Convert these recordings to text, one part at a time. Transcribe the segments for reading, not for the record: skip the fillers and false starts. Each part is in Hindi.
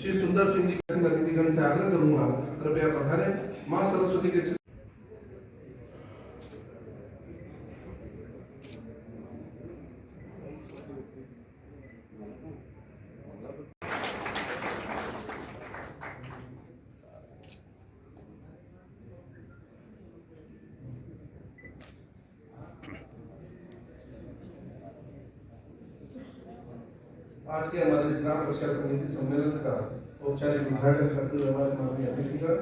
श्री सुंदर सिंह जी प्रतिनिधिगण से आग्रह करूंगा, कृपया पधारें। मां सरस्वती के आज के हमारे जिला रक्षा समिति सम्मेलन का औपचारिक उद्घाटन करते हुए हमारे माननीय अतिथिगण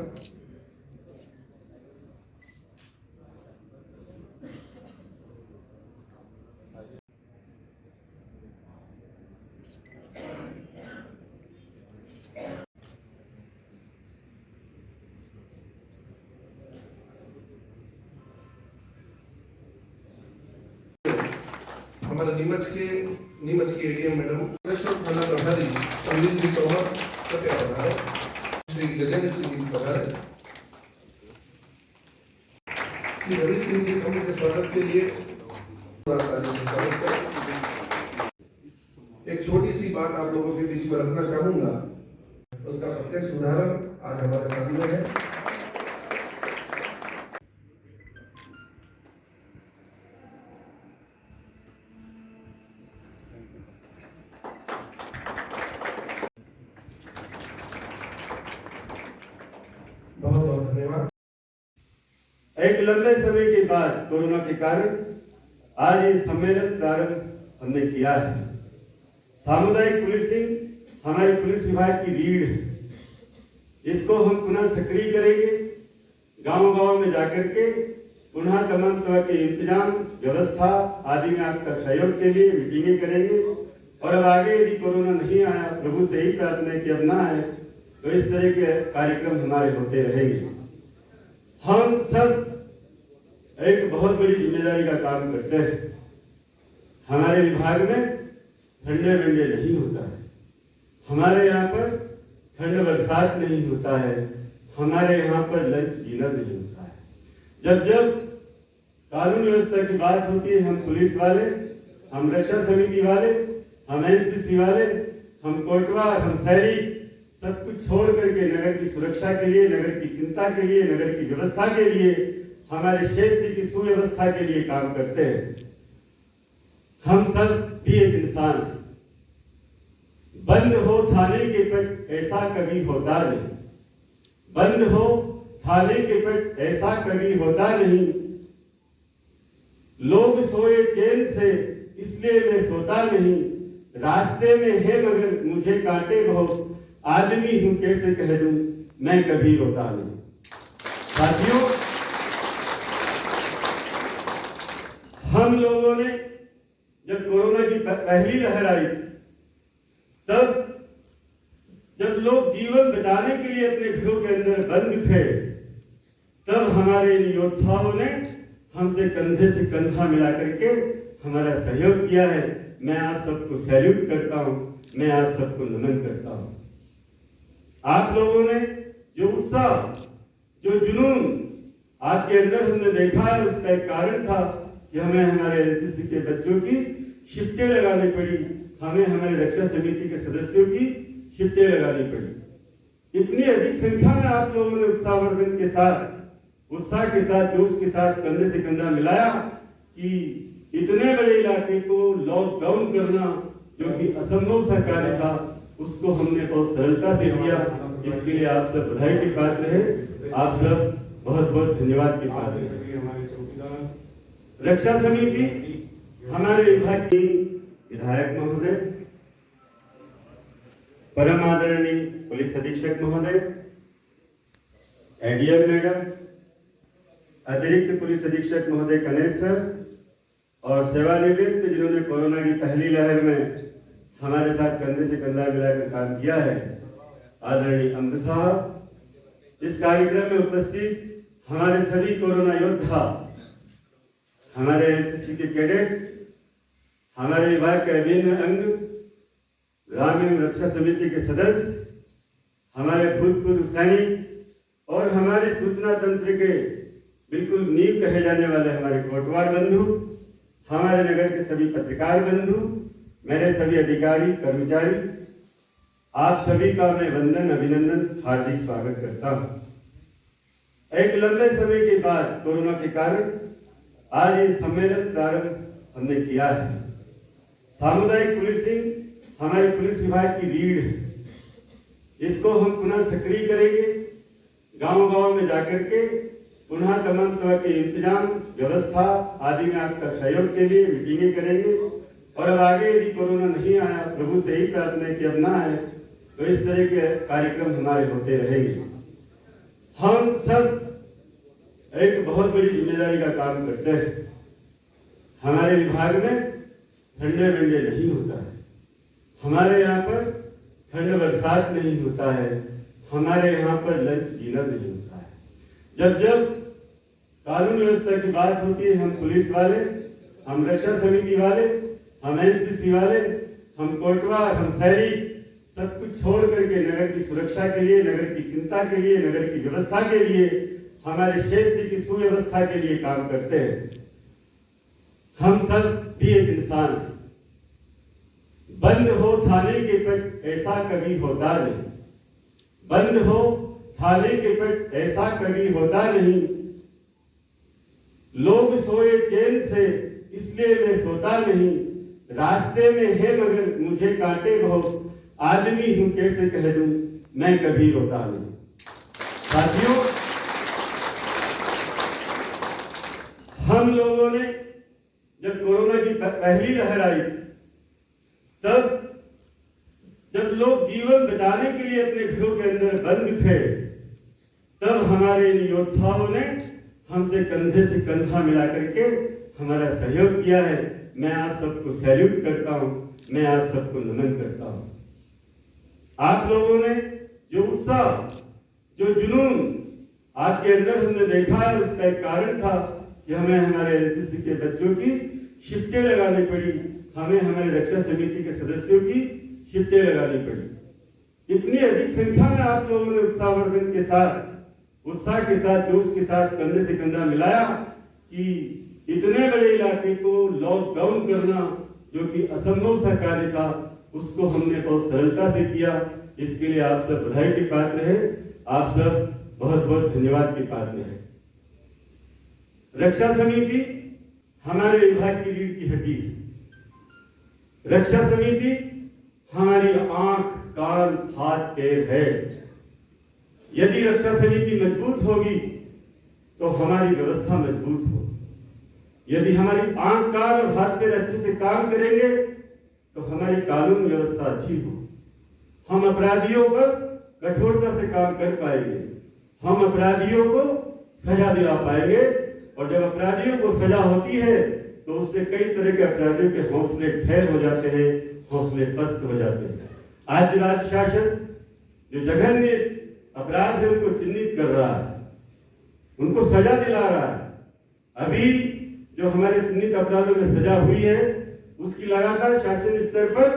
हमारे नीमच के एडीएम मैडम थाना प्रभारी संदीप जी तोमर कृपया पधारे। श्री गजेंद्र सिंह जी पधारे। श्री रवि सिंह जी प्रमुख के स्वागत के लिए एक छोटी सी बात आप लोगों के बीच में रखना चाहूंगा, उसका प्रत्यक्ष उदाहरण आज हमारे सामने है। बहुत बहुत धन्यवाद। एक लंबे समय के बाद कोरोना के कारण आज ये सम्मेलन प्रारंभ हमने किया है। सामुदायिक पुलिसिंग हमारे पुलिस विभाग की रीढ़ है। इसको हम पुनः सक्रिय करेंगे। गांव-गांव में जाकर के पुनः तमाम तरह के इंतजाम व्यवस्था आदि में आपका सहयोग के लिए मीटिंगें करेंगे। और अब आगे यदि कोरोना नहीं आया, प्रभु से ही प्रार्थना है कि अब ना आए, तो इस तरह के कार्यक्रम हमारे होते रहेंगे। हम सब एक बहुत बड़ी जिम्मेदारी का काम करते हैं। हमारे विभाग में संडे वनडे नहीं होता है। हमारे यहाँ पर ठंड बरसात नहीं होता है। हमारे यहाँ पर लंच डिनर नहीं होता है। जब जब कानून व्यवस्था की बात होती है, हम पुलिस वाले, हम रक्षा समिति वाले, हम एनसीसी वाले, हम कोटवार, हम सैनिक सब कुछ छोड़ करके नगर की सुरक्षा के लिए, नगर की चिंता के लिए, नगर की व्यवस्था के लिए, हमारे क्षेत्र की सुव्यवस्था के लिए काम करते हैं। हम सब भी एक इंसान हैं। बंद हो थाने के पट ऐसा कभी होता नहीं। बंद हो थाने के पट ऐसा कभी होता नहीं। लोग सोए चैन से इसलिए मैं सोता नहीं। रास्ते में है मगर मुझे कांटे बहुत। आदमी हूं कैसे कह दूं मैं कभी रोता नहीं। साथियों, हम लोगों ने जब कोरोना की पहली लहर आई, तब जब लोग जीवन बचाने के लिए अपने घरों के अंदर बंद थे, तब हमारे इन योद्धाओं ने हमसे कंधे से कंधा मिला करके हमारा सहयोग किया है। मैं आप सबको सैल्यूट करता हूं, मैं आप सबको नमन करता हूं। आप लोगों ने जो उत्साह, जो जुनून आपके अंदर हमने देखा है, उसका एक कारण था कि हमें हमारे एनसीसी के बच्चों की शिफ्टें लगानी पड़ी। हमें हमारे रक्षा समिति के सदस्यों की शिफ्टें लगानी पड़ी। इतनी अधिक संख्या में आप लोगों ने उत्साहवर्धन के साथ, उत्साह के साथ, जोश के साथ कंधे से कंधा मिलाया कि इतने बड़े इलाके को लॉकडाउन करना, जो कि असंभव सा कार्य था, उसको हमने बहुत सरलता से किया। इसके लिए आप सब बधाई के पात्र हैं। आप सब बहुत बहुत धन्यवाद के पात्र हैं। रक्षा समिति हमारे विभाग की विधायक महोदय, परम आदरणीय पुलिस अधीक्षक महोदय, एडीएम मैडम, अतिरिक्त पुलिस अधीक्षक महोदय कनेश सर और सेवानिवृत्त जिन्होंने कोरोना की पहली लहर में हमारे साथ कंधे से कंधा मिलाकर काम किया है, आदरणीय अम्ब साहब, इस कार्यक्रम में उपस्थित हमारे सभी कोरोना योद्धा, हमारे एनसीसी के कैडेट्स, हमारे विभाग के अभिन्न अंग, ग्रामीण रक्षा समिति के सदस्य, हमारे भूतपूर्व सैनिक और हमारे सूचना तंत्र के बिल्कुल नींव कहे जाने वाले हमारे कोटवार बंधु, हमारे नगर के सभी पत्रकार बंधु, मेरे सभी अधिकारी कर्मचारी, आप सभी का मैं वंदन अभिनंदन हार्दिक स्वागत करता हूं। एक लंबे समय के बाद कोरोना के कारण आज ये सम्मेलन प्रारंभ हमने किया है। सामुदायिक पुलिसिंग हमारी पुलिस विभाग की रीढ़ है। इसको हम पुनः सक्रिय करेंगे। गांव-गांव में जाकर के पुनः तमाम तरह के इंतजाम व्यवस्था आदि में आपका सहयोग के लिए मीटिंगें करेंगे। और अब आगे यदि कोरोना नहीं आया, प्रभु से ही प्रार्थना है कि अब ना आए, तो इस तरह के कार्यक्रम हमारे होते रहेंगे। हम सब एक बहुत बड़ी जिम्मेदारी का काम करते हैं। हमारे विभाग में संडे वनडे नहीं होता है। हमारे यहाँ पर ठंड बरसात नहीं होता है। हमारे यहाँ पर लंच डिनर नहीं होता है। जब जब कानून व्यवस्था की बात होती है, हम पुलिस वाले, हम रक्षा समिति वाले, हम एनसीसी वाले, हम कोटवार, हम सैनिक सब कुछ छोड़ करके नगर की सुरक्षा के लिए, नगर की चिंता के लिए, नगर की व्यवस्था के लिए, हमारे क्षेत्र की सुव्यवस्था के लिए काम करते हैं। हम सब भी एक इंसान हैं। बंद हो थाने के पट ऐसा कभी होता नहीं। बंद हो थाने के पट ऐसा कभी होता नहीं। लोग सोए चैन से इसलिए मैं सोता नहीं। रास्ते में है मगर मुझे कांटे बहुत। आदमी हूं कैसे कह दूं मैं कभी रोता नहीं। साथियों, हम लोगों ने जब कोरोना की पहली लहर आई, तब जब लोग जीवन बचाने के लिए अपने घरों के अंदर बंद थे, तब हमारे इन योद्धाओं ने हमसे कंधे से कंधा मिला करके हमारा सहयोग किया है। मैं आप सबको सैल्यूट करता हूं, मैं आप सबको नमन करता हूं। आप लोगों ने जो उत्साह, जो जुनून आपके अंदर हमने देखा है, उसका एक कारण था कि हमें हमारे एनसीसी के बच्चों की शिफ्टें लगानी पड़ी। हमें हमारे रक्षा समिति के सदस्यों की शिफ्टें लगानी पड़ी। इतनी अधिक संख्या में आप लोगों ने उत्साहवर्धन के साथ, उत्साह के साथ, जोश के साथ कंधे से कंधा मिलाया कि इतने बड़े इलाके को लॉकडाउन करना जो कि असंभव सा कार्य था, उसको हमने बहुत सरलता से किया। इसके लिए आप सब बधाई के पात्र हैं। आप सब बहुत बहुत धन्यवाद के पात्र हैं। रक्षा समिति हमारे विभाग की रीढ़ की हड्डी है। रक्षा समिति हमारी आंख, कान, हाथ, पैर है। यदि रक्षा समिति मजबूत होगी तो हमारी व्यवस्था मजबूत हो। यदि हमारी आंख, कान और हाथ पैर अच्छे से काम करेंगे तो हमारी कानून व्यवस्था अच्छी हो। हम अपराधियों पर कठोरता से काम कर पाएंगे। हम अपराधियों को सजा दिला पाएंगे। और जब अपराधियों को सजा होती है तो उससे कई तरह के अपराधियों के हौसले ठहर हो जाते हैं, हौसले पस्त हो जाते हैं। आज राज्य शासन जो जघन्य अपराध है उनको चिन्हित कर रहा है, उनको सजा दिला रहा है। अभी जो हमारे चिन्हित अपराधों में सजा हुई है उसकी लगातार शासन स्तर पर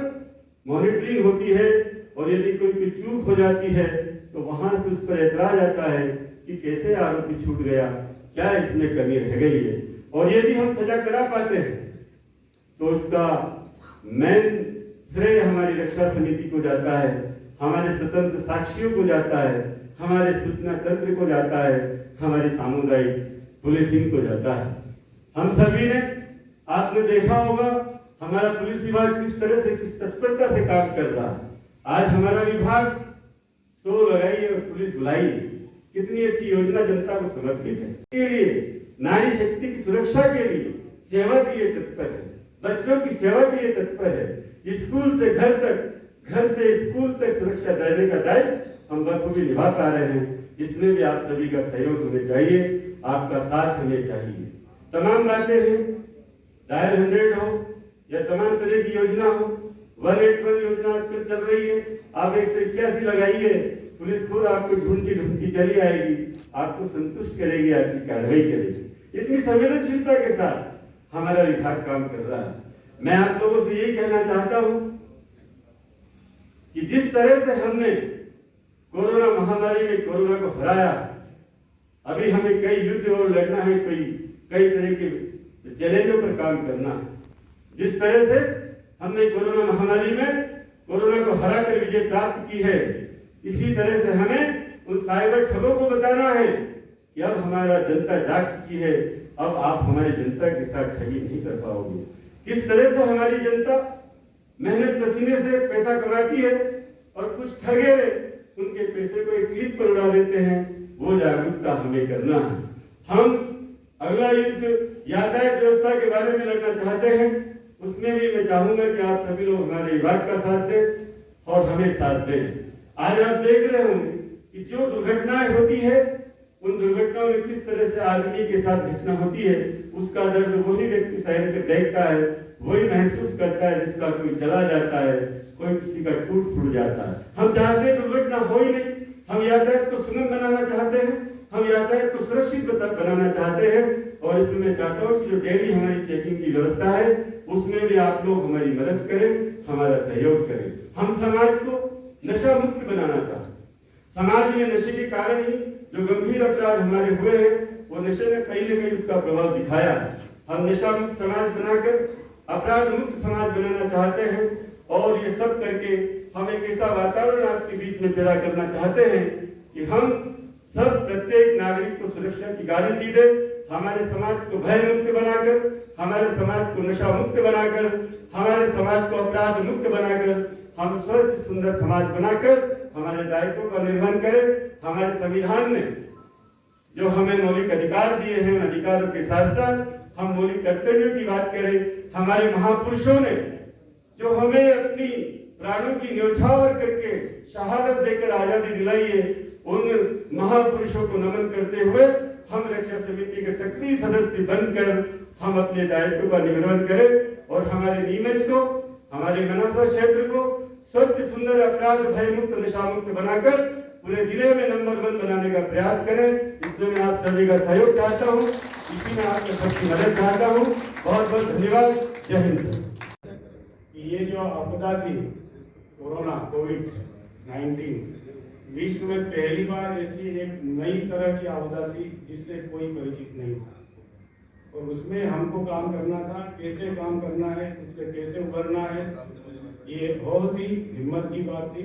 मॉनिटरिंग होती है। और यदि कोई चूक हो जाती है तो वहां से उस पर ऐतराज आता है कि कैसे आरोपी छूट गया, क्या इसमें कमी रह गई है। और यदि हम सजा करा पाते हैं तो उसका मेन श्रेय हमारी रक्षा समिति को जाता है, हमारे स्वतंत्र साक्षियों को जाता है, हमारे सूचना तंत्र को जाता है, हमारी सामुदायिक पुलिसिंग को जाता है। हम सभी ने, आपने देखा होगा हमारा पुलिस विभाग किस तरह से, किस तत्परता से काम कर रहा है। आज हमारा विभाग शो लगाई और पुलिस बुलाई, कितनी अच्छी योजना जनता को समर्पित है। के लिए नारी शक्ति की सुरक्षा के लिए, सेवा के लिए तत्पर है, बच्चों की सेवा के लिए तत्पर है। स्कूल से घर तक, घर से स्कूल तक सुरक्षा देने का दायित्व हम बखूबी निभा पा रहे हैं। इसमें भी आप सभी का सहयोग होने चाहिए, आपका साथ होने चाहिए। तमाम बातें हैं, डायल 100 हो या तमाम तरह की योजना हो, 181 योजना आजकल चल रही है। आप 181 लगाइए, पुलिस खुद आपको ढूंढती ढूंढती चली आएगी, आपको संतुष्ट करेगी, आपकी कार्रवाई करेगी। इतनी संवेदनशीलता के साथ हमारा विभाग काम कर रहा है। मैं आप लोगों से यही कहना चाहता हूं कि जिस तरह से हमने कोरोना महामारी में कोरोना को हराया, अभी हमें कई युद्ध और लड़ना है, कई तरह के चैलेंजों पर काम करना है। जिस तरह से हमने कोरोना महामारी में कोरोना को हराकर विजय प्राप्त की है, इसी तरह से हमें उन साइबर ठगों को बताना है कि अब हमारा जनता जाग चुकी है, अब आप हमारी जनता के साथ ठगी नहीं कर पाओगे। किस तरह से हमारी जनता मेहनत पसीने से पैसा कमाती है और कुछ ठगे उनके पैसे को एक क्लिक पर उड़ा देते हैं, वो जागरूकता हमें करना है। हम अगला युद्ध यातायात व्यवस्था के बारे में लड़ना चाहते हैं, उसमें भी मैं चाहूंगा कि आप सभी लोग हमारे विभाग का साथ दें और हमें साथ दें। आज आप देख रहे होंगे कि जो दुर्घटनाएं होती है, उन दुर्घटनाओं में किस तरह से आदमी के साथ घटना होती है, उसका दर्द वही व्यक्ति सहन कर देखता है, वही महसूस करता है जिसका कोई चला जाता है, कोई किसी का टूट फूट जाता है। हम चाहते हैं दुर्घटना हो ही नहीं, हम यातायात को सुगम बनाना चाहते हैं, हम यातायात को सुरक्षित बनाना चाहते हैं। और इसमें मैं चाहता हूँ कि जो डेली हमारी चेकिंग की व्यवस्था है, उसमें भी आप लोग हमारी मदद करें, हमारा सहयोग करें। हम समाज को नशा मुक्त बनाना चाहते हैं। समाज में नशे के कारण ही जो गंभीर अपराध हमारे हुए हैं, वो नशे ने कहीं न कहीं उसका प्रभाव दिखाया है। हम नशा मुक्त समाज बनाकर अपराध मुक्त समाज बनाना चाहते हैं और ये सब करके हम एक ऐसा वातावरण आपके बीच में पैदा करना चाहते हैं कि हम सब प्रत्येक नागरिक को सुरक्षा की गारंटी दे, हमारे समाज को भय मुक्त बनाकर, हमारे समाज को नशा मुक्त बनाकर, हमारे समाज को अपराध मुक्त बनाकर, हम स्वच्छ सुंदर समाज बनाकर हमारे दायित्वों का निर्वहन करें। हमारे संविधान ने जो हमें मौलिक अधिकार दिए हैं, उन अधिकारों के साथ साथ हम मौलिक कर्तव्यों की बात करें। हमारे महापुरुषों ने जो हमें अपनी प्राणों की न्यौछावर करके शहादत देकर आजादी दिलाई है, उन महापुरुषों को नमन करते हुए हम रक्षा समिति के सक्रिय सदस्य बनकर हम अपने दायित्व का निर्वहन करें और हमारे नीमच को, हमारे मनासा क्षेत्र को स्वच्छ सुंदर अपराध भय मुक्त नशा मुक्त बनाकर पूरे जिले में नंबर 1 बनाने का प्रयास करें। इसमें मैं आप सभी का सहयोग चाहता हूँ, इसी में आपके सबकी मदद चाहता हूँ। बहुत बहुत धन्यवाद। जय हिंद। ये जो आपदा थी कोरोना कोविड-19, विश्व में पहली बार ऐसी एक नई तरह की आपदा थी जिससे कोई परिचित नहीं था और उसमें हमको काम करना था, कैसे काम करना है, उससे कैसे उभरना है। ये बहुत ही हिम्मत की बात थी।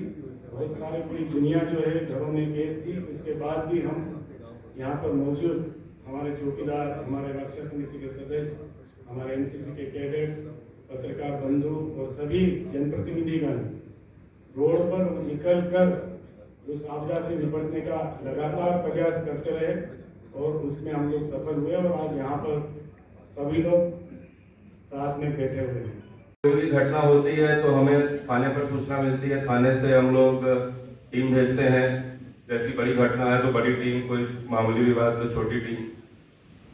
बहुत सारे पूरी दुनिया जो है घरों में कैद थी, उसके बाद भी हम यहाँ पर मौजूद हमारे चौकीदार, हमारे रक्षा समिति के सदस्य, हमारे एनसीसी के कैडेट्स, पत्रकार बंधु और सभी जनप्रतिनिधिगण रोड पर निकल कर उस आपदा से निपटने का लगातार प्रयास करते रहे और उसमें हम लोग सफल हुए और आज यहाँ पर सभी लोग साथ में बैठे हुए हैं। कोई भी घटना होती है तो हमें थाने पर सूचना मिलती है, थाने से हम लोग टीम भेजते हैं। जैसी बड़ी घटना है तो बड़ी टीम, कोई मामूली विवाद तो छोटी टीम।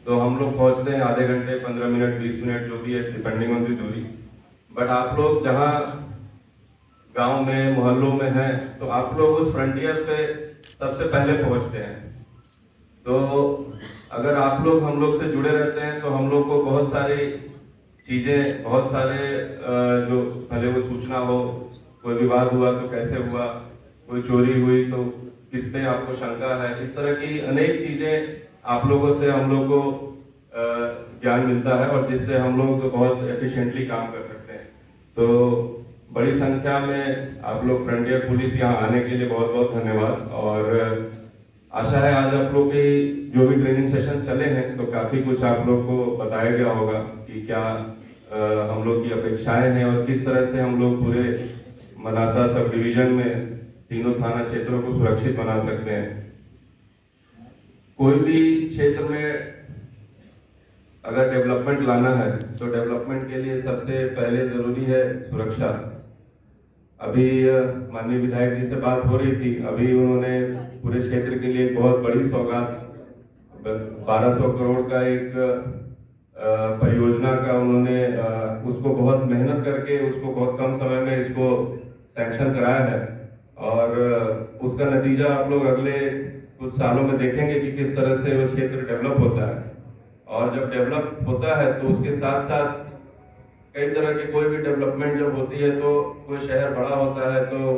तो हम लोग पहुंचते हैं आधे घंटे, 15 मिनट, 20 मिनट जो भी है, डिपेंडिंग ऑन दी दूरी। बट आप लोग जहां गांव में, मोहल्लों में हैं, तो आप लोग उस फ्रंटियर पे सबसे पहले पहुंचते हैं। तो अगर आप लोग हम लोग से जुड़े रहते हैं तो हम लोग को बहुत सारी चीजें, बहुत सारे जो भले वो सूचना हो, कोई विवाद हुआ तो कैसे हुआ, कोई चोरी हुई तो किस पे आपको शंका है, इस तरह की अनेक चीजें आप लोगों से हम लोग को ज्ञान मिलता है और जिससे हम लोग बहुत एफिशिएंटली काम कर सकते हैं। तो बड़ी संख्या में आप लोग फ्रंटियर पुलिस यहाँ आने के लिए बहुत बहुत धन्यवाद। और आशा है आज आप लोग की जो भी ट्रेनिंग सेशन चले हैं तो काफी कुछ आप लोग को बताया गया होगा कि क्या हम लोग की अपेक्षाएं हैं और किस तरह से हम लोग पूरे मनासा सब डिवीजन में तीनों थाना क्षेत्रों को सुरक्षित बना सकते हैं। कोई भी क्षेत्र में अगर डेवलपमेंट लाना है तो डेवलपमेंट के लिए सबसे पहले जरूरी है सुरक्षा। अभी माननीय विधायक जी से बात हो रही थी, अभी उन्होंने पूरे क्षेत्र के लिए एक बहुत बड़ी सौगात 1200 करोड़ का एक परियोजना का उन्होंने उसको बहुत मेहनत करके उसको बहुत कम समय में इसको सैंक्शन कराया है और उसका नतीजा आप लोग अगले कुछ सालों में देखेंगे कि किस तरह से वो क्षेत्र डेवलप होता है। और जब डेवलप होता है तो उसके साथ साथ कई तरह की कोई भी डेवलपमेंट जब होती है तो कोई शहर बड़ा होता है तो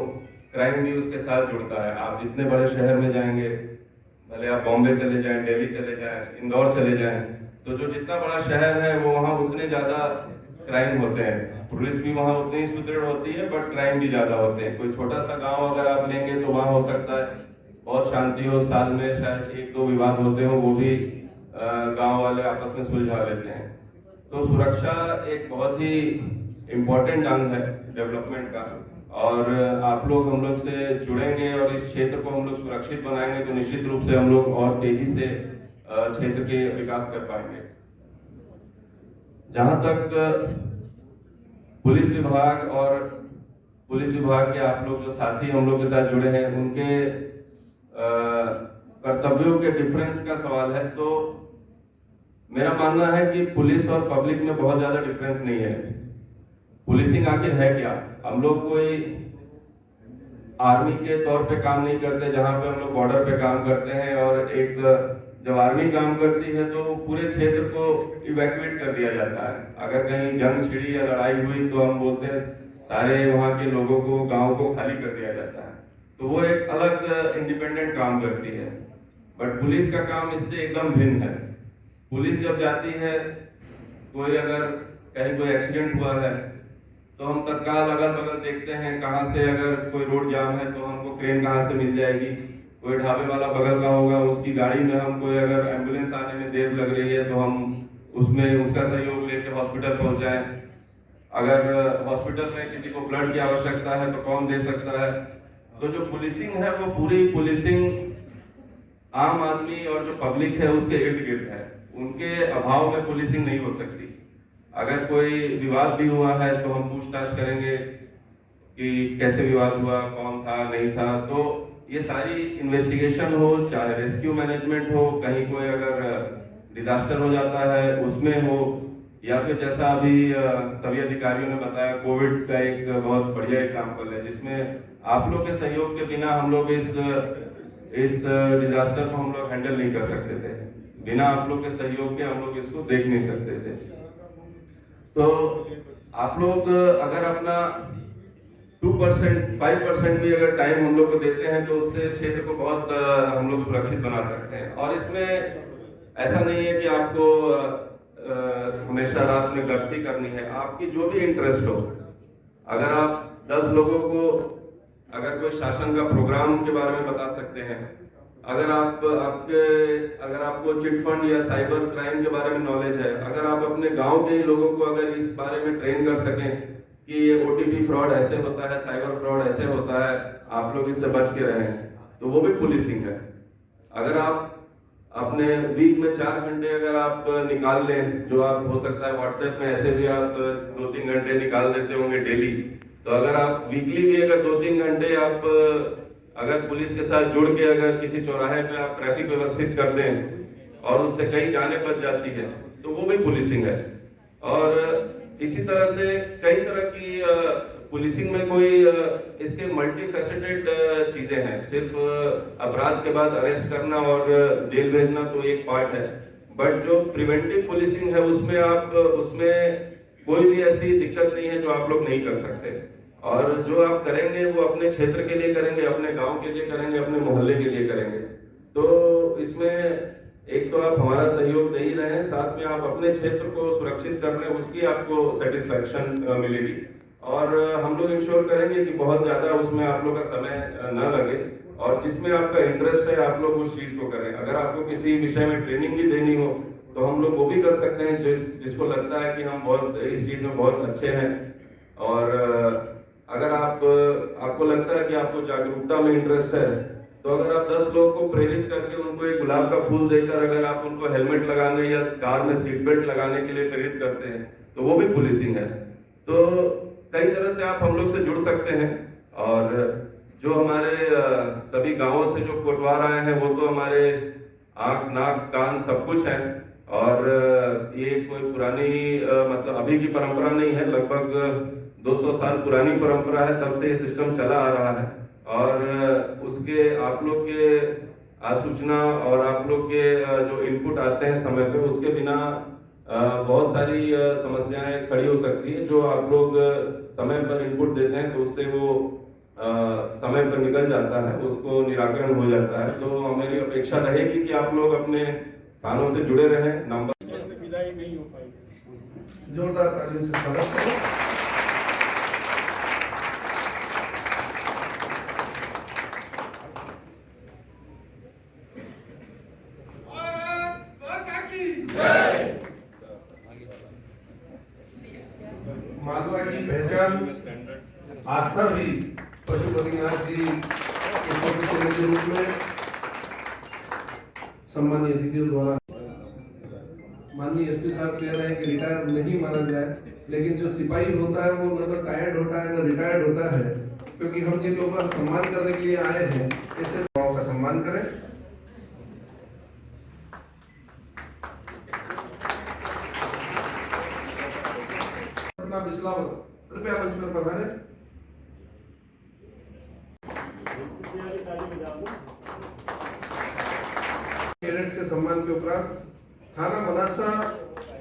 क्राइम भी उसके साथ जुड़ता है। आप जितने बड़े शहर में जाएंगे, भले आप बॉम्बे चले जाएं, दिल्ली चले जाएं, इंदौर चले जाएं, तो जो जितना बड़ा शहर है वो वहाँ उतने ज्यादा क्राइम होते हैं। पुलिस भी वहाँ उतनी सुदृढ़ होती है बट क्राइम भी ज्यादा होते हैं। कोई छोटा सा गांव अगर आप लेंगे तो वहाँ हो सकता है बहुत शांति हो, साल में शायद 1-2 विवाद होते हो, वो भी गांव वाले आपस में सुलझा लेते हैं। तो सुरक्षा एक बहुत ही इम्पोर्टेंट अंग है डेवलपमेंट का, और आप लोग हम लोग से जुड़ेंगे और इस क्षेत्र को हम लोग सुरक्षित बनाएंगे तो निश्चित रूप से हम लोग और तेजी से क्षेत्र के विकास कर पाएंगे। जहां तक पुलिस विभाग और पुलिस विभाग के आप लोग जो साथी हम लोग के साथ जुड़े हैं उनके कर्तव्यों के डिफरेंस का सवाल है, तो मेरा मानना है कि पुलिस और पब्लिक में बहुत ज्यादा डिफरेंस नहीं है। पुलिसिंग आखिर है क्या? हम लोग कोई आर्मी के तौर पे काम नहीं करते जहां पे हम लोग बॉर्डर पे काम करते हैं, और एक जब आर्मी काम करती है तो पूरे क्षेत्र को इवैक्यूएट कर दिया जाता है। अगर कहीं जंग छिड़ी या लड़ाई हुई तो हम बोलते हैं सारे वहां के लोगों को, गांव को खाली कर दिया जाता है। तो वो एक अलग इंडिपेंडेंट काम करती है। बट पुलिस का काम इससे एकदम भिन्न है। पुलिस जब जाती है, कोई अगर कहीं कोई एक्सीडेंट हुआ है तो हम तत्काल अगल बगल देखते हैं कहाँ से, अगर कोई रोड जाम है तो हमको क्रेन कहाँ से मिल जाएगी। कोई ढाबे वाला बगल का होगा, उसकी गाड़ी में हम कोई अगर एम्बुलेंस आने में देर लग रही है तो हम उसमें उसका सहयोग लेके हॉस्पिटल पहुंचाएं। अगर हॉस्पिटल में किसी को ब्लड की आवश्यकता है तो कौन दे सकता है। तो जो पुलिसिंग है वो पूरी पुलिसिंग आम आदमी और जो पब्लिक है उसके इर्द गिर्द है। उनके अभाव में पुलिसिंग नहीं हो सकती। अगर कोई विवाद भी हुआ है तो हम पूछताछ करेंगे कि कैसे विवाद हुआ, कौन था, नहीं था। तो ये सारी इन्वेस्टिगेशन हो, चाहे रेस्क्यू मैनेजमेंट हो, कहीं कोई अगर डिजास्टर हो जाता है उसमें हो, या फिर जैसा अभी सभी अधिकारियों ने बताया कोविड का एक बहुत बढ़िया एग्जाम्पल है जिसमें आप लोग के सहयोग के बिना हम लोग इस डिजास्टर को हम लोग हैंडल नहीं कर सकते थे। बिना आप लोग के सहयोग के हम लोग इसको देख नहीं सकते थे। तो आप लोग अगर अपना 2%, 5% भी अगर टाइम हम लोग को देते हैं तो उससे क्षेत्र को बहुत हम लोग सुरक्षित बना सकते हैं। और इसमें ऐसा नहीं है कि आपको हमेशा रात में गश्ती करनी है। आपकी जो भी इंटरेस्ट हो, अगर आप 10 लोगों को अगर कोई शासन का प्रोग्राम के बारे में बता सकते हैं, अगर आपको चिट फंड या साइबर क्राइम के बारे में नॉलेज है, अगर आप अपने गांव के ही लोगों को अगर इस बारे में ट्रेन कर सकें कि ये OTP फ्रॉड ऐसे होता है, साइबर फ्रॉड ऐसे होता है, आप लोग इससे बच के रहें, तो वो भी पुलिसिंग है। अगर आप अपने वीक में 4 घंटे अगर आप निकाल लें, जो आप हो सकता है व्हाट्सएप में ऐसे भी आप 2-3 घंटे निकाल देते होंगे डेली, तो अगर आप वीकली भी अगर 2-3 घंटे आप अगर पुलिस के साथ जुड़ के अगर किसी चौराहे पे आप ट्रैफिक व्यवस्थित कर दें और उससे कहीं जाने बच जाती है तो वो भी पुलिसिंग है। और इसी तरह से कई तरह की पुलिसिंग में कोई इसके मल्टीफेसेटेड चीजें हैं। सिर्फ अपराध के बाद अरेस्ट करना और जेल भेजना तो एक पार्ट है, बट जो प्रिवेंटिव पुलिसिंग है उसमें कोई भी ऐसी दिक्कत नहीं है जो आप लोग नहीं कर सकते। और जो आप करेंगे वो अपने क्षेत्र के लिए करेंगे, अपने गांव के लिए करेंगे, अपने मोहल्ले के लिए करेंगे। तो इसमें एक तो आप हमारा सहयोग दे ही रहे हैं, साथ में आप अपने क्षेत्र को सुरक्षित कर रहे हैं, उसकी आपको सेटिस्फैक्शन मिलेगी। और हम लोग इंश्योर करेंगे कि बहुत ज्यादा उसमें आप लोग का समय न लगे, और जिसमें आपका इंटरेस्ट है आप लोग उस चीज को करें। अगर आपको किसी विषय में ट्रेनिंग भी देनी हो तो हम लोग वो भी कर सकते हैं, जिसको लगता है कि हम बहुत इस चीज में बहुत अच्छे हैं। और अगर आपको लगता है कि आपको जागरूकता में इंटरेस्ट है, तो अगर आप 10 लोगों को प्रेरित करके उनको एक गुलाब का फूल देकर अगर आप उनको हेलमेट लगाने या कार में सीट बेल्ट लगाने के लिए प्रेरित करते हैं तो वो भी पुलिसिंग है। तो कई तरह से आप हम लोग से जुड़ सकते हैं। और जो हमारे सभी गांवों से जो कोटवार आए हैं वो तो हमारे आंख, नाक, कान सब कुछ है। और ये कोई पुरानी मतलब अभी की परंपरा नहीं है, लगभग 200 साल पुरानी परंपरा है, तब से ये सिस्टम चला आ रहा है। और उसके आप लोग के सूचना और आप लोग के जो इनपुट आते हैं समय पे, उसके बिना बहुत सारी समस्याएं खड़ी हो सकती है। जो आप लोग समय पर इनपुट देते हैं तो उससे वो समय पर निकल जाता है, उसको निराकरण हो जाता है। तो मेरी अपेक्षा रहेगी कि आप लोग अपने कानों से जुड़े रहें। नंबर विदाई नहीं हो पाएगी। जोरदार तालियों से स्वागत करें। मालवा की पहचान आस्था भी पशुपतिनाथ जी के रूप में सम्मानीय अतिथियों द्वारा माननीय एसपी साहब कह रहे हैं कि रिटायर नहीं माना जाए, लेकिन जो सिपाही होता है वो न तो टायर्ड होता है न रिटायर्ड होता है, क्योंकि हम जिन लोगों का सम्मान करने के लिए आए हैं ऐसे लोगों का सम्मान करें। बिस्लावत कृपया मंच पर पधारें। कैडेट्स के सम्मान के उपरांत थाना मनासा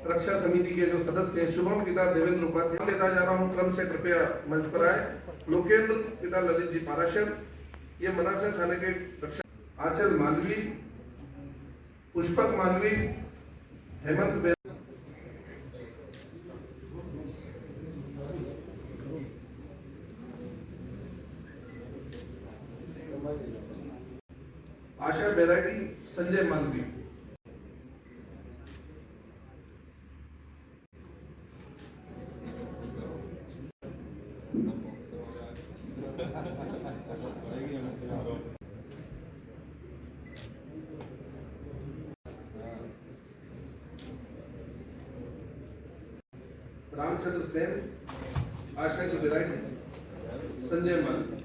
रक्षा समिति के जो सदस्य हैं शुभम पिता देवेंद्र उपाध्याय लेता जा रहा हूं, क्रम से कृपया मंच पर आए। लोकेंद्र पिता ललित जी पाराशर, ये मनासा थाने के रक्षा। आंचल मालवी, पुष्पक मालवी, हेमंत आशा बैरागी, संजय मालवी। रामचंद्र सेन, आशा की बैरागी, संजय मालवी।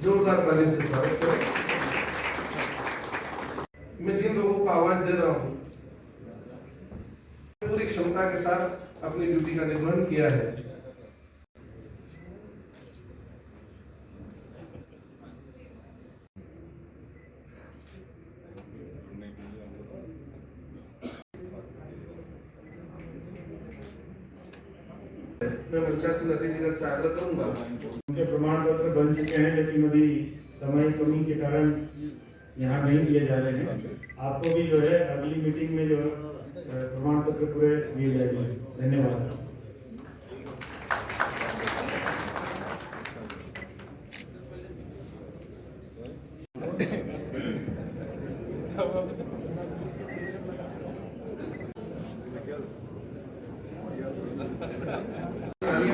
जोरदार तालियों से स्वागत करें। मैं जिन लोगों को आवाज दे रहा हूं पूरी क्षमता के साथ अपनी ड्यूटी का निर्वहन किया है। मैं मंचासीन अतिथिगण से आग्रह करूंगा। उनके प्रमाण पत्र बन चुके हैं, लेकिन अभी समय कमी के कारण यहाँ नहीं दिए जा रहे हैं। आपको भी जो है अगली मीटिंग में जो प्रमाण पत्र पूरे दिए जाएंगे। धन्यवाद।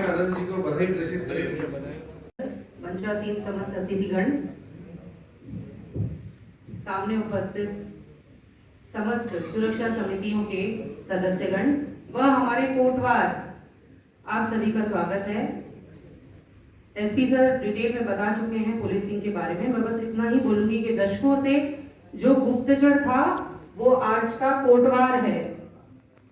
आनंद जी को बधाई प्रेषित करें। मंचासीन समस्त अतिथिगण, सामने उपस्थित समस्त सुरक्षा समितियों के सदस्यगण व हमारे कोटवार, आप सभी का स्वागत है। एसपी सर डिटेल में बता चुके हैं पुलिसिंग के बारे में। मैं बस इतना ही बोलूंगी कि दशकों से जो गुप्तचर था वो आज का कोटवार है,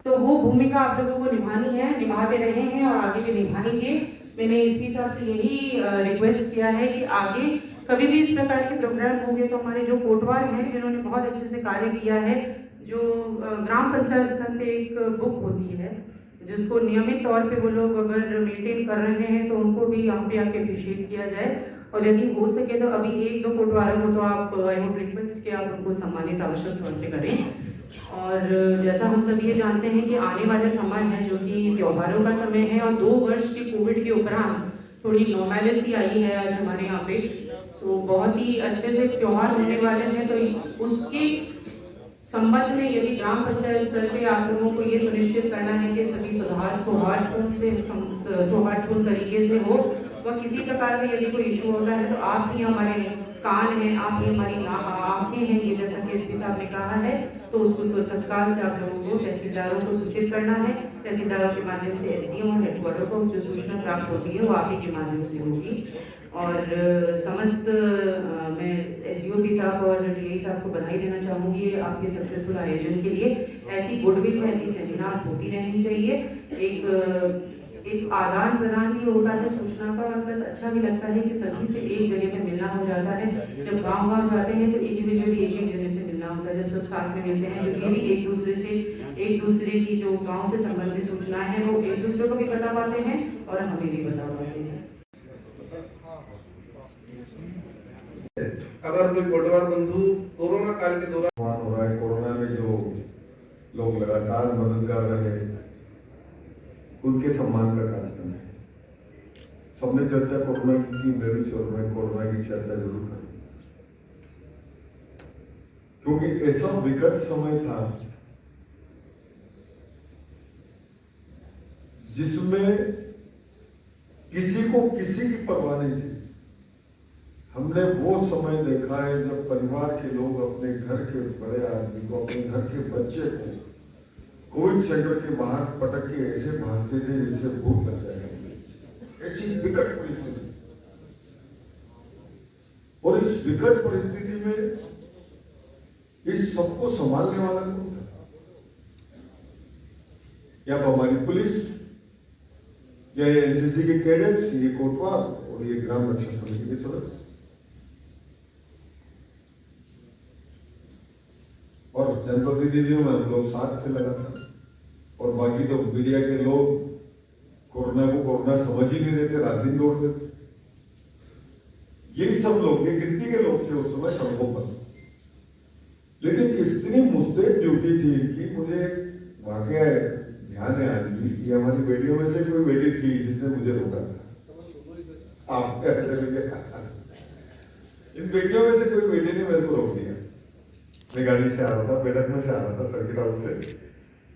तो वो भूमिका आप लोगों को निभानी है, निभाते रहे हैं और आगे भी निभाएंगे। मैंने एसपी साहब से यही रिक्वेस्ट किया है कि आगे कभी भी इस प्रकार के प्रोग्राम होंगे तो हमारे जो कोटवार हैं जिन्होंने बहुत अच्छे से कार्य किया है, जो ग्राम पंचायत स्तर पे एक बुक होती है जिसको नियमित तौर पे वो लोग अगर मेंटेन कर रहे हैं तो उनको भी यहाँ पे आके अप्रिशिएट किया जाए। और यदि हो सके तो अभी एक दो कोटवारों को तो आप आई वुड रिक्वेस्ट कि आप उनको सम्मानित आवश्यक तौर पे करें। और जैसा हम सभी ये जानते हैं कि आने वाला समय है जो कि त्योहारों का समय है और 2 वर्ष के कोविड के उपरांत थोड़ी नॉर्मैलिटी आई है आज हमारे यहाँ पे, तो बहुत ही अच्छे से त्योहार होने वाले हैं। तो उसके संबंध में यदि ग्राम पंचायत स्तर पे आप लोगों को ये सुनिश्चित करना है कि सभी सुधार सौहार्दपूर्ण तरीके से हो, वह किसी प्रकार में यदि कोई इशू होता है तो आप ही हमारे कान हैं, आप ही हमारी आंखें हैं, ये जैसा कि एसपी साहब ने कहा है, तो उसको तत्काल से आप लोगों को तहसीलदारों को सूचित करना है। तहसीलदारों के माध्यम से एसडीएम और हेडक्वार्टर को जो सूचना प्राप्त होती है वो आप ही के माध्यम से होगी। और समस्त मैं एसडीओपी साहब और डीआई साहब को बधाई देना चाहूँगी आपके सक्सेसफुल आयोजन के लिए। ऐसी गुडविल, ऐसी सेमिनार्स होती रहनी चाहिए। एक आदान प्रदान भी होता है सूचना का, और प्लस अच्छा भी लगता है कि सभी से एक जगह पे मिलना हो जाता है। जब गांव जाते हैं तो इंडिविजुअली एक जगह से मिलना होता है, जब सब साथ में मिलते हैं तो ये भी एक दूसरे की जो गांव से संबंधित सूचना है वो एक दूसरे को भी बता पाते हैं और हमें भी बता पाते हैं। अगर कोई कोटवार बंधु कोरोना काल के दौरान हो रहा है, कोरोना में जो लोग लगातार मदद कर रहे हैं उनके सम्मान का कार्यक्रम है। सबने चर्चा कोरोना की थी, मैं भी मैं कोरोना की चर्चा जरूर करूं, क्योंकि ऐसा विकट समय था जिसमें किसी को किसी की परवाह नहीं थी। हमने वो समय देखा है जब परिवार के लोग अपने घर के बड़े आदमी को, अपने घर के बच्चे को कोविड सेंटर के बाहर पटक के ऐसे भागते थे जैसे भूख लग जाएगा। ऐसी विकट परिस्थिति, और इस विकट परिस्थिति में इस सबको संभालने वाला कौन था? या तो हमारी पुलिस, या एनसीसी के कैडेट्स, ये कोटवार और ये ग्राम रक्षा समिति के सदस्य। और जनप्रतिनिधियों में हम लोग साथ थे लगातार, और बाकी तो मीडिया के लोग कोरोना को कोरोना समझ ही नहीं रहते, रात दिन दौड़ते थे। यही सब लोग, ये गिनती के लोग थे उस समय सड़कों पर। लेकिन इतनी मुस्तैद ड्यूटी थी कि मुझे वाकया ध्यान है आज भी कि हमारी बेटियों में से कोई बेटी थी जिसने मुझे रोका था। आप इन बेटियों में से कोई बेटी ने मेरे को रोक दिया। मैं गाड़ी से आ रहा था, बैठक में से आ रहा था सर्किट हाउस से,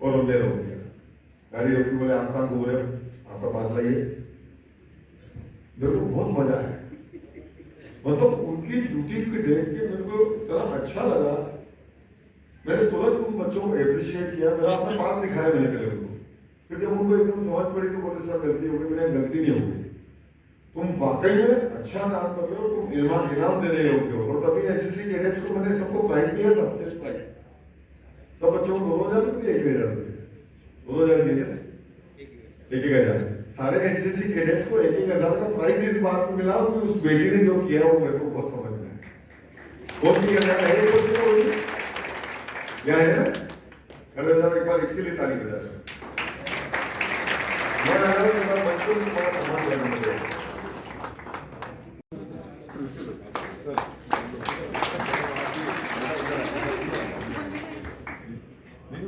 और उन्होंने रोक दिया। गाड़ी रोकी, बोले आप कहाँ घूम रहे हो, आपका पास लाइए। मेरे को बहुत मजा आया, मतलब उनकी ड्यूटी को देख के मेरे को इतना अच्छा लगा। मैंने तुरंत उन बच्चों को एप्रिशिएट किया, मेरा अपने पास दिखाया मैंने पहले उनको। फिर जब उनको एकदम समझ पड़ी तो बोले सर गलती हो गई। मैंने गलती नहीं हो गई, तुम वाकई में अच्छा काम कर रहे हो, तुम इनाम देने योग्य हो। और तभी एनसीसी कैडेट्स को मैंने सबको प्राइज दिया था, टेस्ट प्राइज। सब बच्चों को 2000 रुपये, 1000 रुपये, 2000 दिए, 1000। सारे एनसीसी कैडेट्स को 1000 का प्राइज इस बात को मिला कि उस बेटी ने जो किया वो मेरे को बहुत समझ में आया। बहुत किया क्या है ना, एक बार इसके लिए ताली बजा रहा मैं बच्चों को बड़ा सम्मान करना चाहिए।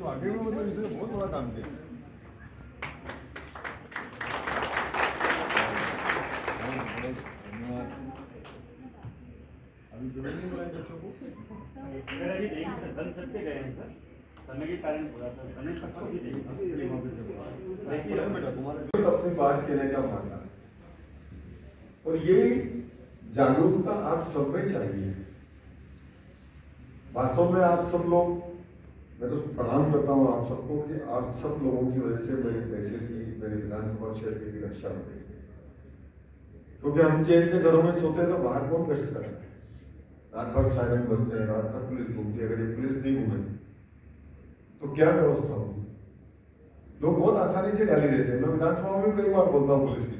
आगे में मतलब इसने बहुत बड़ा काम किया। अभी जमीन बनाए बच्चों को अभी देंगे सर, बन सकते गए हैं सर, समय के कारण पूरा सर बने सबको भी देंगे। अपनी बात कहने का मानना, और ये जागरूकता आप सब में चाहिए। वास्तव में आप सब लोग, मैं तो प्रणाम करता हूँ आप सबको कि आप सब लोगों की वजह से मेरी तहसील की, मेरी विधानसभा क्षेत्र की रक्षा हो गई। क्योंकि हम चैन से घरों में सोते तो बाहर कौन कष्ट करता है? रात भर सायरन बजते हैं, रात भर पुलिस घूमती है। अगर ये पुलिस नहीं घूमे तो क्या व्यवस्था होगी? लोग बहुत आसानी से गाली देते हैं। मैं विधानसभा में कई बार बोलता हूँ पुलिस की,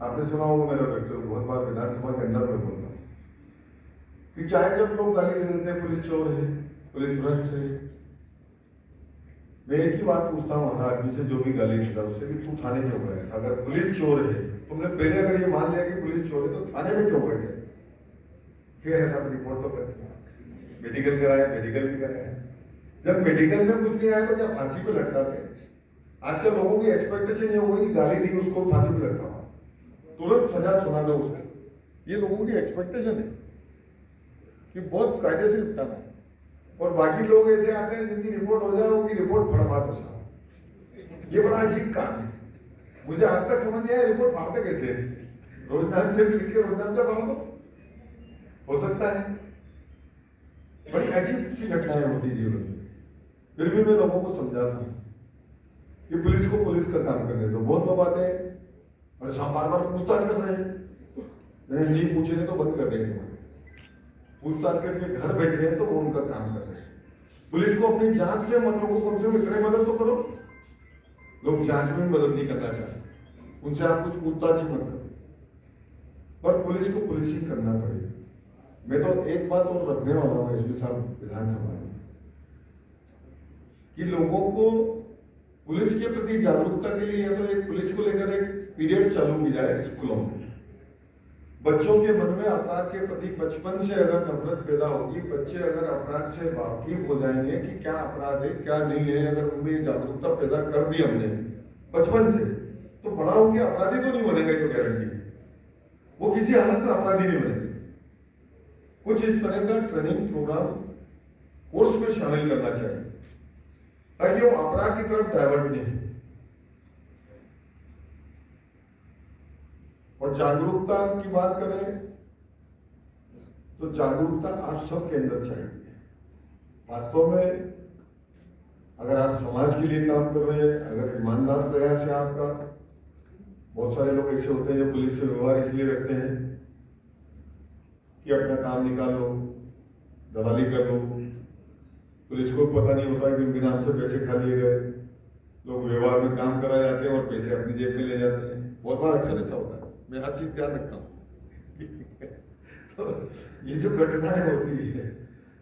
आपने सुना होगा मेरा व्यक्तित्व, बहुत बार विधानसभा के अंदर में बोलता हूँ कि चाहे जब लोग गाली दे देते हैं पुलिस चोर है, पुलिस भ्रष्ट है, मैं एक ही बात पूछता हूँ हर आदमी से जो भी गाली देता है उससे कि तू थाने क्यों गए? अगर पुलिस चोर है, तुमने पहले अगर ये मान लिया कि पुलिस चोर है तो थाने में क्यों गए? क्या है साहब, रिपोर्ट तो करते, मेडिकल कराया, मेडिकल भी कराया। जब मेडिकल में कुछ नहीं आया तो क्या फांसी पे लटकाते? आजकल लोगों की एक्सपेक्टेशन ये हो गई, गाली दी उसको फांसी पे लटकाओ, तुरंत सजा सुना दो उसको। ये लोगों की एक्सपेक्टेशन है कि बहुत कायदे से निपटाना है। और बाकी लोग ऐसे आते हैं जिनकी रिपोर्ट हो जाए उनकी रिपोर्ट फड़वा दो साहब। ये बड़ा अजीब काम है, मुझे आज तक समझ नहीं आया रिपोर्ट फाड़ते कैसे? रोजनाम से लिख के रोजनाम से फाड़ दो, हो सकता है। बड़ी अजीब सी घटनाएं होती जीवन में। फिर भी मैं लोगों को समझाता हूँ कि पुलिस को पुलिस का काम करने दो। बहुत लोग आते हैं और बार बार पूछताछ कर रहे हैं, मैंने नहीं पूछे तो बंद कर देंगे। पूछताछ करके घर भेज रहे हैं तो वो उनका काम कर रहे हैं। पुलिस को अपनी जांच से मतलब को कम से कम इतने मदद तो करो। लोग जांच में मदद नहीं करना चाहते, उनसे आप कुछ पूछताछ ही मत करो, पर पुलिस को पुलिस ही करना पड़ेगा। मैं तो एक बात और रखने वाला हूँ एसपी साहब विधानसभा में कि लोगों को पुलिस के प्रति जागरूकता के लिए तो एक पुलिस को लेकर एक पीरियड चालू की जाए स्कूलों में, बच्चों के मन में अपराध के प्रति बचपन से अगर नफरत पैदा होगी, बच्चे अगर अपराध से वाकिफ हो जाएंगे कि क्या अपराध है क्या नहीं है, अगर उनमें ये जागरूकता पैदा कर दी हमने बचपन से, तो बड़ा होकर अपराधी तो नहीं बनेगा, तो गारंटी है वो किसी हालत में अपराधी नहीं बनेगा। कुछ इस तरह का ट्रेनिंग प्रोग्राम कोर्स में शामिल करना चाहिए ताकि वो अपराध की तरफ डाइवर्ट नहीं हो। और जागरूकता की बात करें तो जागरूकता आप सबके अंदर चाहिए। वास्तव में अगर आप समाज के लिए काम कर रहे हैं, अगर ईमानदार प्रयास है आपका, बहुत सारे लोग ऐसे होते हैं जो पुलिस से व्यवहार इसलिए रखते हैं कि अपना काम निकालो, दलाली कर लो, पुलिस को पता नहीं होता कि उनके नाम से पैसे खा लिए गए, लोग व्यवहार में काम करा जाते हैं और पैसे अपनी जेब में ले जाते हैं। बहुत बार अक्सर ऐसा होता है, मैं हर चीज ध्यान रखता हूँ। तो ये जो घटनाएं होती है,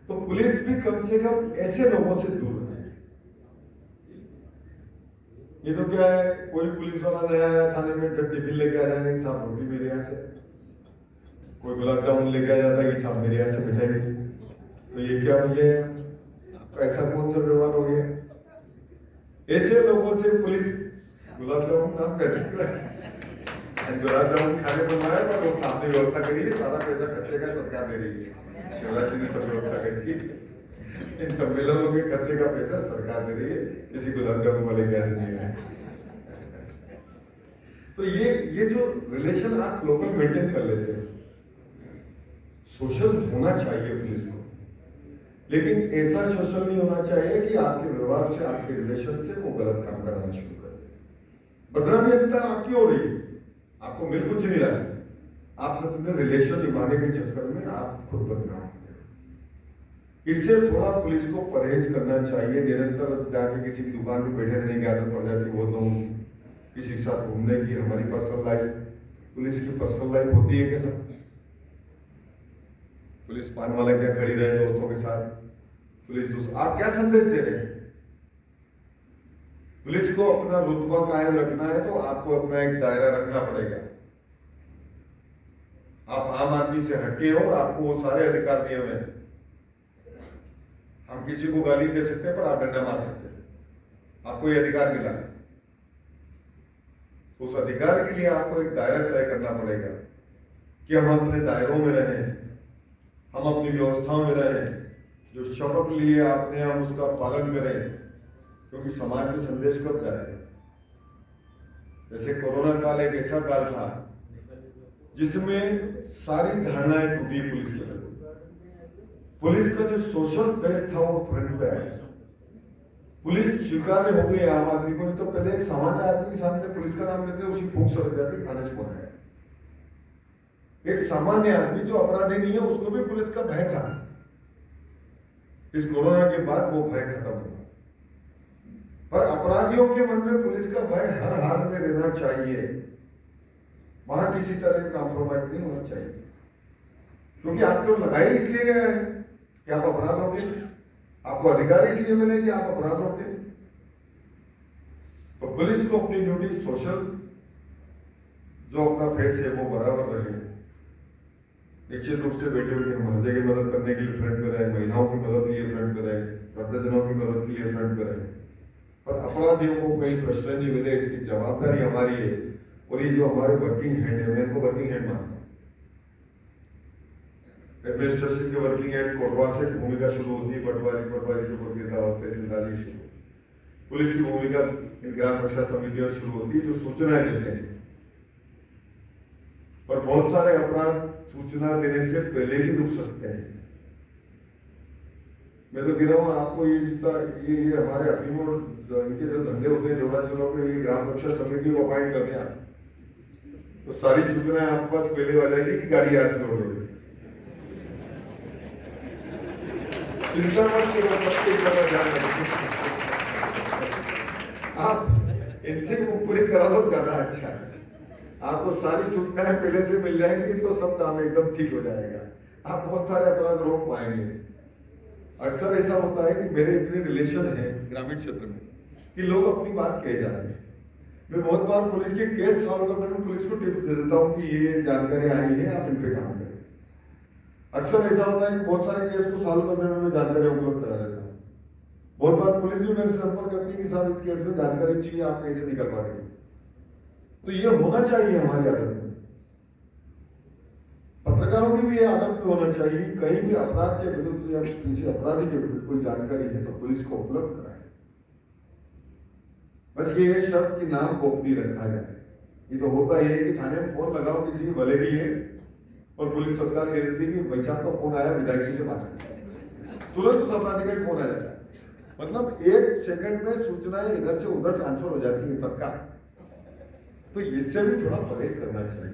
तो पुलिस भी कम से कम ऐसे लोगों से दूर रहे। ये तो क्या है, कोई पुलिस वाला नया आया थाने में, जब टिफिन लेके आ जाएंगे साहब रोटी मेरे यहाँ से, कोई गुलाब जामुन लेके आ जाता है कि साहब मेरे यहाँ से मिठाई, तो ये क्या भैया आपका ऐसा कौन सा व्यवहार हो गया? ऐसे लोगों से पुलिस गुलाब जामुन नाम कहते गुलाब जामुन खाने को बनाया पर वो सामने व्यवस्था करिए, सारा पैसा खर्चे का सरकार दे रही है, शिवराज जी ने सब व्यवस्था करी है। इन सम्मेलनों के खर्चे का पैसा सरकार दे रही है, किसी गुलाब जामुन वाले कैसे नहीं है। तो ये जो रिलेशन आप लोकल मेंटेन कर लेते हैं, सोशल होना चाहिए पुलिस को, लेकिन ऐसा सोशल नहीं होना चाहिए कि आपके व्यवहार से, आपके रिलेशन से वो गलत काम करना शुरू कर दे। बदनामी अंतर आपकी हो रही है, आपको मिल कुछ नहीं रहा है, आप अपने रिलेशन निभाने के चक्कर में आप खुद बदनाम हो गए। इससे थोड़ा पुलिस को परहेज करना चाहिए। निरंतर जाके किसी की दुकान पे बैठे रहने की आदत पड़ जाती है, वो तो किसी के साथ घूमने की, हमारी पर्सनल लाइफ, पुलिस की पर्सनल लाइफ होती है क्या सर? पुलिस पान वाला क्या खड़ी रहे दोस्तों के साथ, पुलिस दोस्त, आप क्या संदेश दे रहे हैं? पुलिस को अपना रुतबा कायम रखना है तो आपको अपना एक दायरा रखना पड़ेगा। आप आम आदमी से हटके हो, आपको वो सारे अधिकार दिए हुए हैं। हम किसी को गाली दे सकते हैं पर आप डंडा मार सकते हैं, आपको ये अधिकार मिला है। उस अधिकार के लिए आपको एक दायरा तय करना पड़ेगा कि हम अपने दायरों में रहें, हम अपनी व्यवस्थाओं में रहें, जो शपथ लिए आपने हम उसका पालन करें, क्योंकि समाज में संदेश कब जाए। जैसे कोरोना काल एक ऐसा काल था जिसमें सारी धारणाएं टूटी पुलिस के प्रति। पुलिस का जो सोशल बेस था वो फ्रंट पे आया, पुलिस स्वीकार्य हो गई आम आदमी को। नहीं तो पहले एक सामान्य आदमी सामने पुलिस का नाम लेते उसी भूख सड़ जाती, थाने से बोला। एक सामान्य आदमी जो अपराधी नहीं है उसको भी पुलिस का भय था। इस कोरोना के बाद वो भय खत्म हुआ, पर अपराधियों के मन में पुलिस का भय हर हाल में रहना चाहिए। वहां किसी तरह का कॉम्प्रोमाइज नहीं होना चाहिए, क्योंकि आप लोग लगाए इसलिए गए हैं कि आप अपराध रोके, आपको अधिकार इसलिए मिले कि आप अपराध रोके। तो पुलिस को अपनी ड्यूटी सोशल जो अपना फेस है वो बराबर रहे। निश्चित रूप से बेटियों की मुहर्जे की मदद करने के लिए फ्रंट पे रहे, महिलाओं की मदद के लिए फ्रंट पे रहे, वृद्धजनों की मदद के लिए फ्रंट पे रहे, पर अपराधियों को कहीं प्रश्न नहीं मिले, इसकी जवाबदारी हमारी है। और ये जो हमारे वर्किंग हैंड है, मैं इनको वर्किंग हैंड मानता हूँ। एडमिनिस्ट्रेशन के वर्किंग हैंड कोटवार से भूमिका शुरू होती है, पटवारी के प्रतिनिधिता और तहसीलदारी शुरू। पुलिस की भूमिका ग्राम रक्षा समितियों शुरू होती है जो सूचनाएं देते हैं, पर बहुत सारे अपराध सूचना देने से पहले ही रुक सकते हैं। मैं तो कह रहा हूँ आपको ये जितना ये हमारे अफीम और इनके जो धंधे होते हैं जोड़ा चलो के लिए ग्राम रक्षा समिति को अपॉइंट करने हैं, तो सारी सूचनाएं आपके पास पहले आ जाएगी कि गाड़ी आज छोड़ देगी। चिंता मत करो, आप इनसे पूरी करा लो, ज्यादा अच्छा है। आपको सारी सूचनाएं पहले से मिल जाएंगी तो सब काम एकदम ठीक हो जाएगा, आप बहुत सारे अपराध रोक पाएंगे। अक्सर ऐसा होता है कि मेरे इतने रिलेशन है ग्रामीण क्षेत्र में कि लोग अपनी बात कह जाते हैं, मैं बहुत बार पुलिस के केस सॉल्व करने में पुलिस को टिप्स दे देता हूँ कि ये जानकारी आई है, आप इन पे काम करें। अक्सर ऐसा होता है कि बहुत सारे केस को सॉल्व करने में मैं जानकारी उपलब्ध करा देता हूँ। बहुत बार पुलिस भी मेरे से संपर्क करती है कि साहब इस केस में जानकारी चाहिए, आप कैसे निकल पाएंगे। तो ये होना चाहिए हमारी आदत में, पत्रकारों की भी ये आदत में होना चाहिए। कहीं भी अपराध के विरुद्ध या किसी अपराधी के विरुद्ध कोई जानकारी है तो पुलिस को उपलब्ध कराए। बस ये शब्द कि नाम गोपनीय रखा जाए। ये तो होता ही है कि थाने में फोन लगाओ किसी की भले भी है और पुलिस तत्काल कह देती है कि भाई साहब का फोन आया, विधायक से बात करें, तुरंत उस अपराधी का फोन आ जाता है। मतलब 1 सेकंड में सूचनाएं इधर से उधर ट्रांसफर हो जाती है तत्काल। तो इससे भी थोड़ा परहेज करना चाहिए।